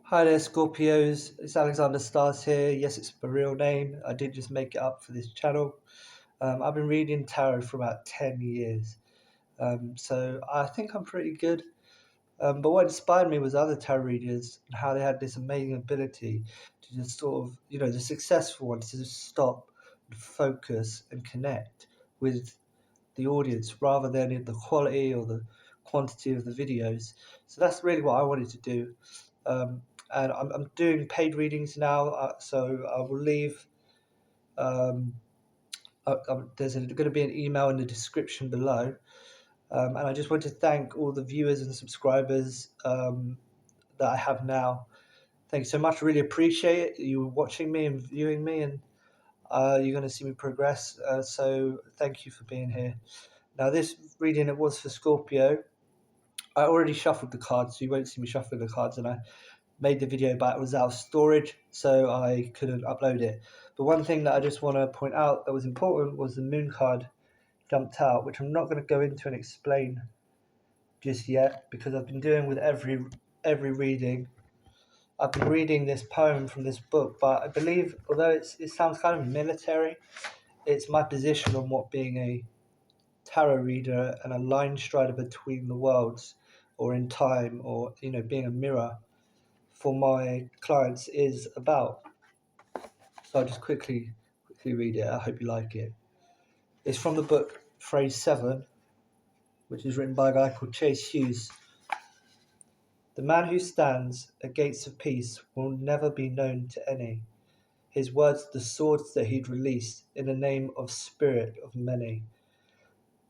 Hi there, Scorpios. It's AlexanderStarsT here. Yes, it's my real name. I did just make it up for this channel. I've been reading tarot for about 10 years. So I think I'm pretty good. But what inspired me was other tarot readers and how they had this amazing ability to just sort of, the successful ones to just stop and focus and connect with the audience rather than in the quality or the quantity of the videos. So that's really what I wanted to do. Um, and I'm doing paid readings now, so I will leave. Um, there's going to be an email in the description below. And I just want to thank all the viewers and subscribers that I have now. Thank you so much. Really appreciate it. You watching me and viewing me, and you're going to see me progress. So thank you for being here. Now, this reading, it was for Scorpio. I already shuffled the cards, so you won't see me shuffling the cards, and I made the video, but it was out of storage, so I couldn't upload it. But one thing that I just want to point out that was important was the moon card jumped out, which I'm not going to go into and explain just yet, because I've been doing with every reading. I've been reading this poem from this book, but I believe, although it sounds kind of military, it's my position on what being a tarot reader and a line strider between the worlds, or in time, or being a mirror for my clients is about. So I'll just quickly read it. I hope you like it. It's from the book Phrase 7, which is written by a guy called Chase Hughes. The man who stands at gates of peace will never be known to any. His words the swords that he'd released in the name of spirit of many.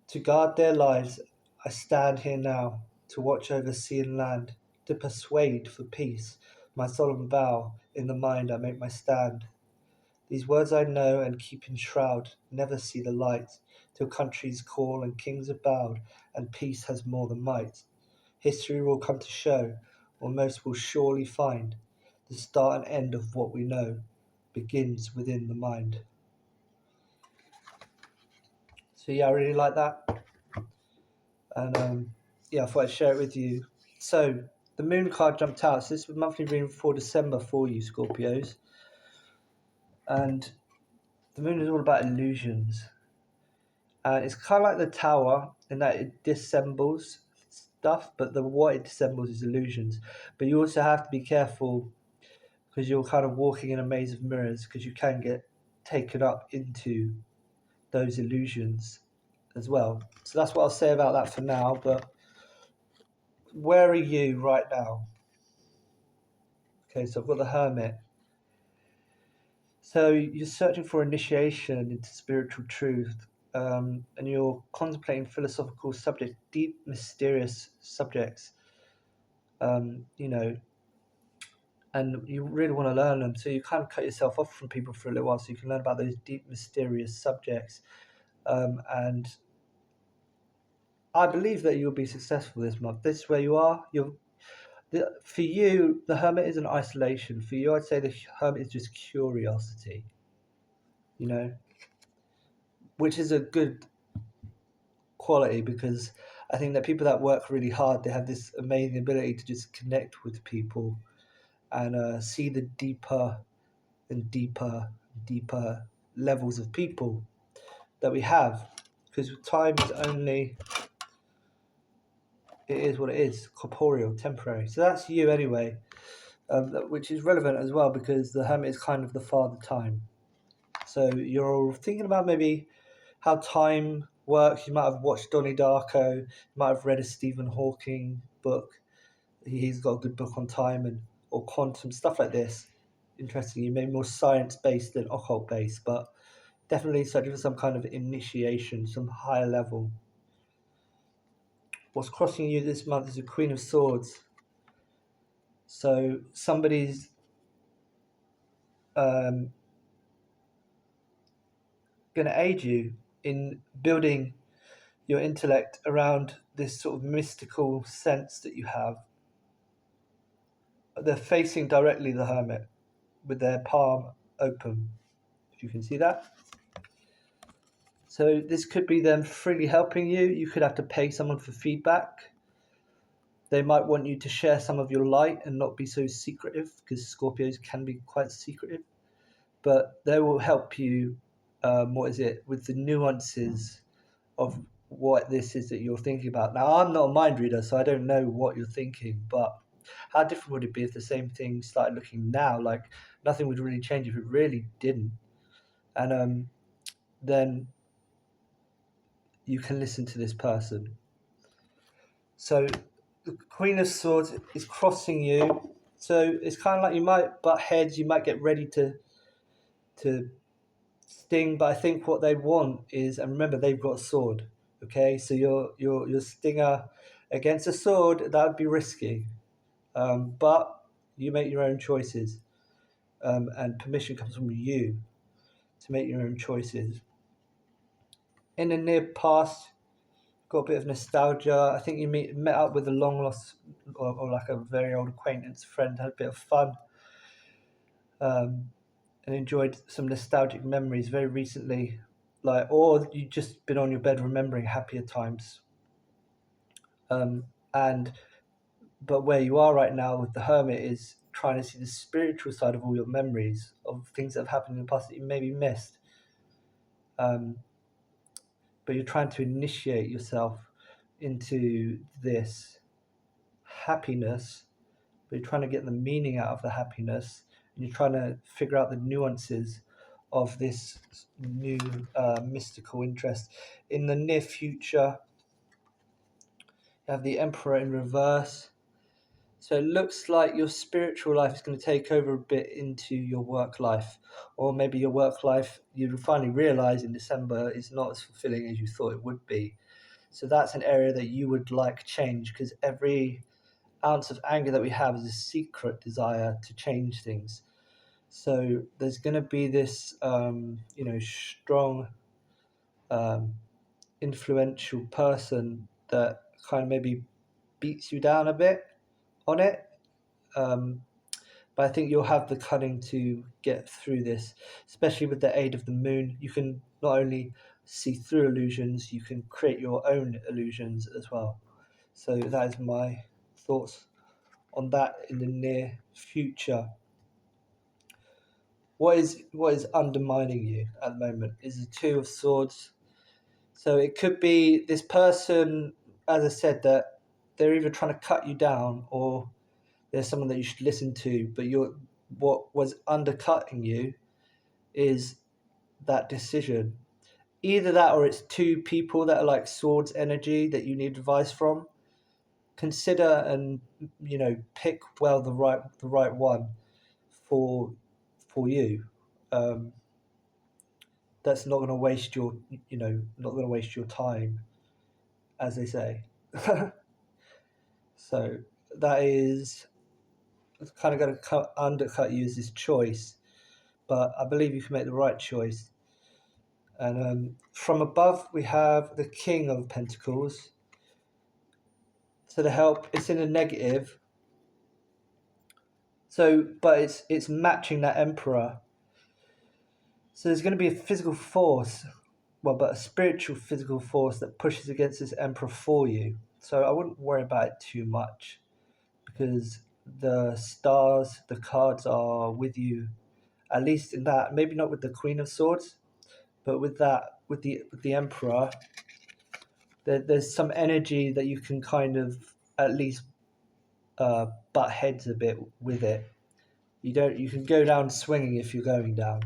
To guard their lives, I stand here now, to watch over sea and land, to persuade for peace, my solemn vow, in the mind I make my stand. These words I know and keep in shroud, never see the light, till countries call and kings are bowed, and peace has more than might. History will come to show, or most will surely find, the start and end of what we know begins within the mind. So yeah, I really like that. And yeah, I thought I'd share it with you. So the moon card jumped out. So this was monthly reading for December for you, Scorpios. And the moon is all about illusions. And it's kind of like the tower in that it dissembles stuff, but what it dissembles is illusions. But you also have to be careful because you're kind of walking in a maze of mirrors, because you can get taken up into those illusions as well. So that's what I'll say about that for now. But where are you right now? Okay, so I've got the Hermit. So you're searching for initiation into spiritual truth, and you're contemplating philosophical subjects, deep, mysterious subjects, you know, and you really want to learn them. So you kind of cut yourself off from people for a little while so you can learn about those deep, mysterious subjects. And I believe that you'll be successful this month. This is where you are. For you, the Hermit is an isolation. For you, I'd say the Hermit is just curiosity, which is a good quality, because I think that people that work really hard, they have this amazing ability to just connect with people and see the deeper and deeper levels of people that we have, because time is only, it is what it is, corporeal, temporary. So that's you anyway, which is relevant as well, because the Hermit is kind of the father time. So you're thinking about maybe how time works. You might have watched Donnie Darko. You might have read a Stephen Hawking book. He's got a good book on time or quantum, stuff like this. Interesting. You maybe more science-based than occult-based, but definitely searching for some kind of initiation, some higher level. What's crossing you this month is a Queen of Swords. So somebody's going to aid you in building your intellect around this sort of mystical sense that you have. They're facing directly the Hermit with their palm open, if you can see that. So this could be them freely helping you. You could have to pay someone for feedback. They might want you to share some of your light and not be so secretive, because Scorpios can be quite secretive. But they will help you, with the nuances of what this is that you're thinking about. Now, I'm not a mind reader, so I don't know what you're thinking, but how different would it be if the same thing started looking now? Like, nothing would really change if it really didn't. And then you can listen to this person. So the Queen of Swords is crossing you. So it's kind of like you might butt heads, you might get ready to sting, but I think what they want is, and remember they've got a sword. Okay, so your stinger against a sword, that would be risky. But you make your own choices, and permission comes from you to make your own choices. In the near past, got a bit of nostalgia. I think you met up with a long lost, or like a very old acquaintance, friend, had a bit of fun, and enjoyed some nostalgic memories very recently. Like, or you just been on your bed remembering happier times. And but where you are right now with the Hermit is trying to see the spiritual side of all your memories of things that have happened in the past that you maybe missed. Um, but you're trying to initiate yourself into this happiness, but you're trying to get the meaning out of the happiness, and you're trying to figure out the nuances of this new mystical interest. In the near future, you have the Emperor in reverse. So it looks like your spiritual life is going to take over a bit into your work life, or maybe your work life you finally realize in December is not as fulfilling as you thought it would be. So that's an area that you would like change, because every ounce of anger that we have is a secret desire to change things. So there's going to be this, strong, um, influential person that kind of maybe beats you down a bit on it. Um, but I think you'll have the cunning to get through this, especially with the aid of the moon. You can not only see through illusions, you can create your own illusions as well. So that is my thoughts on that in the near future. What is undermining you at the moment is the Two of Swords. So it could be this person, as I said, that they're either trying to cut you down, or there's someone that you should listen to, but what was undercutting you is that decision. Either that, or it's two people that are like swords energy that you need advice from. Consider and pick well the right one for you. Um, that's not going to waste your not going to waste your time, as they say. So that is kind of going to undercut you as this choice, but I believe you can make the right choice. And from above, we have the King of Pentacles. So the help, it's in a negative. So, but it's matching that Emperor. So there's going to be a physical force, but a spiritual physical force that pushes against this Emperor for you. So I wouldn't worry about it too much, because the stars, the cards are with you, at least in that. Maybe not with the Queen of Swords, but with the Emperor. There's some energy that you can kind of at least butt heads a bit with it. You can go down swinging if you're going down,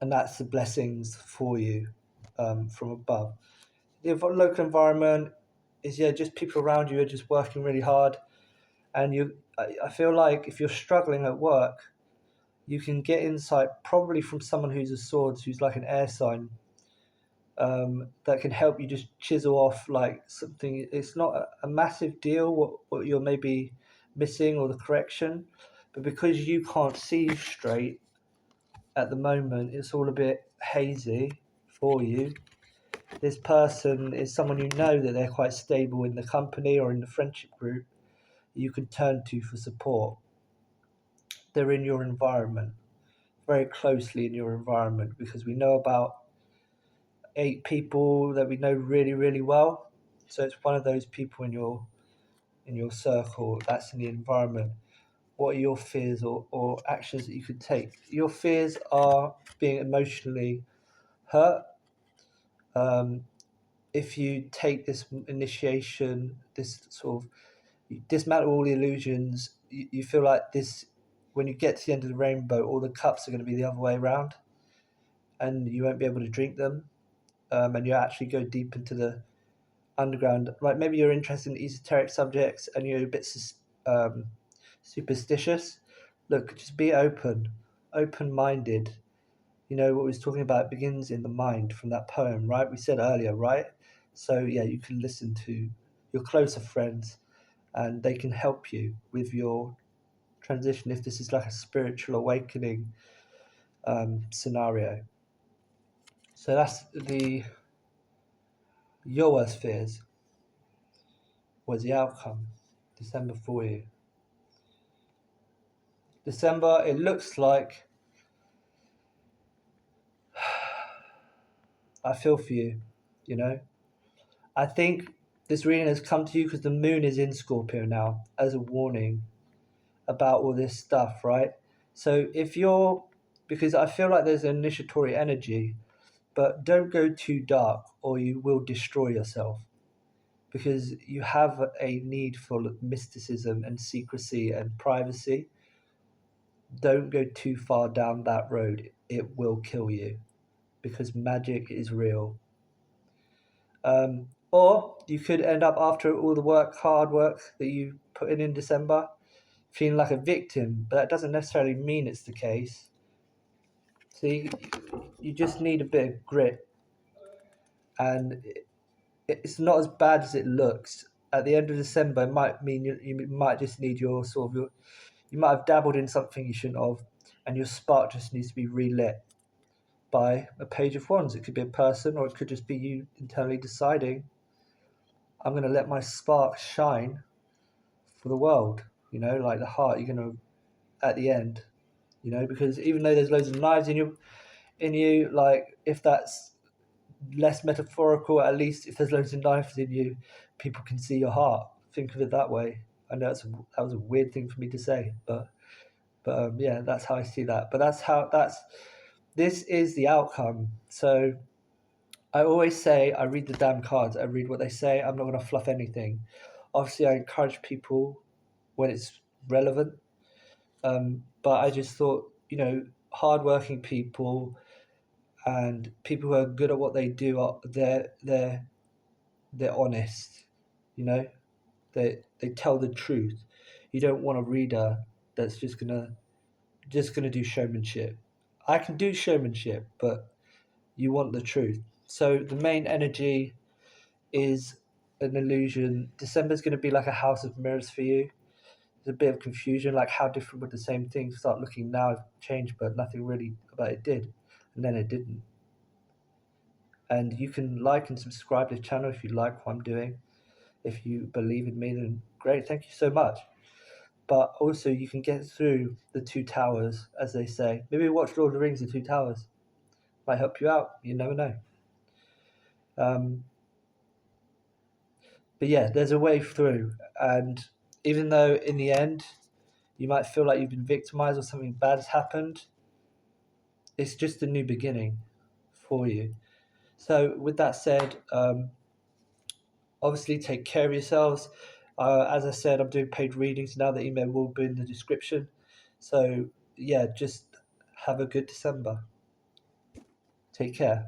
and that's the blessings for you from above. The local environment is just people around you are just working really hard, and I feel like if you're struggling at work, you can get insight probably from someone who's a swords, who's like an air sign, that can help you just chisel off like something. It's not a massive deal what you're maybe missing or the correction, but because you can't see straight at the moment, it's all a bit hazy for you. This person is someone you know that they're quite stable in the company or in the friendship group you can turn to for support. They're in your environment, very closely in your environment, because we know about 8 people that we know really, really well. So it's one of those people in your circle that's in the environment. What are your fears or actions that you could take? Your fears are being emotionally hurt. Um, if you take this initiation, this sort of you dismantle all the illusions, you feel like this when you get to the end of the rainbow, all the cups are going to be the other way around, and you won't be able to drink them. And you actually go deep into the underground. Like maybe you're interested in esoteric subjects and you're a bit um, superstitious. Look, just be open minded. You know what we was talking about begins in the mind from that poem, right? We said earlier, right? So yeah, you can listen to your closer friends, and they can help you with your transition if this is like a spiritual awakening scenario. So that's the your worst fears was the outcome. December for you. December, it looks like I feel for you, you know. I think this reading has come to you because the moon is in Scorpio now as a warning about all this stuff, right? So if you're, because I feel like there's an initiatory energy, but don't go too dark or you will destroy yourself because you have a need for mysticism and secrecy and privacy. Don't go too far down that road, it will kill you because magic is real. Or you could end up after all the hard work that you put in December, feeling like a victim, but that doesn't necessarily mean it's the case. See, you just need a bit of grit, and it's not as bad as it looks. At the end of December, it might mean you might just need you might have dabbled in something you shouldn't have, and your spark just needs to be relit by a page of wands. It could be a person, or it could just be you internally deciding, I'm going to let my spark shine for the world. You know, like the heart, you're going to at the end. You know, because even though there's loads of knives in you, like if that's less metaphorical, at least if there's loads of knives in you, people can see your heart. Think of it that way. I know that was a weird thing for me to say, but yeah, that's how I see that. But this is the outcome. So I always say I read the damn cards. I read what they say. I'm not going to fluff anything. Obviously, I encourage people when it's relevant. But I just thought, you know, hardworking people and people who are good at what they do are they're honest. You know, they tell the truth. You don't want a reader that's just gonna do showmanship. I can do showmanship, but you want the truth. So the main energy is an illusion. December's going to be like a house of mirrors for you. There's a bit of confusion, like how different would the same thing start looking now if it changed, but nothing really about it did, and then it didn't. And you can like and subscribe to the channel if you like what I'm doing. If you believe in me, then great, thank you so much. But also, you can get through the two towers, as they say. Maybe watch Lord of the Rings: The Two Towers. Might help you out. You never know. Um, but yeah, there's a way through, and even though in the end you might feel like you've been victimized or something bad has happened, it's just a new beginning for you. So, with that said, obviously take care of yourselves. As I said, I'm doing paid readings now. The email will be in the description. So, yeah, just have a good December. Take care.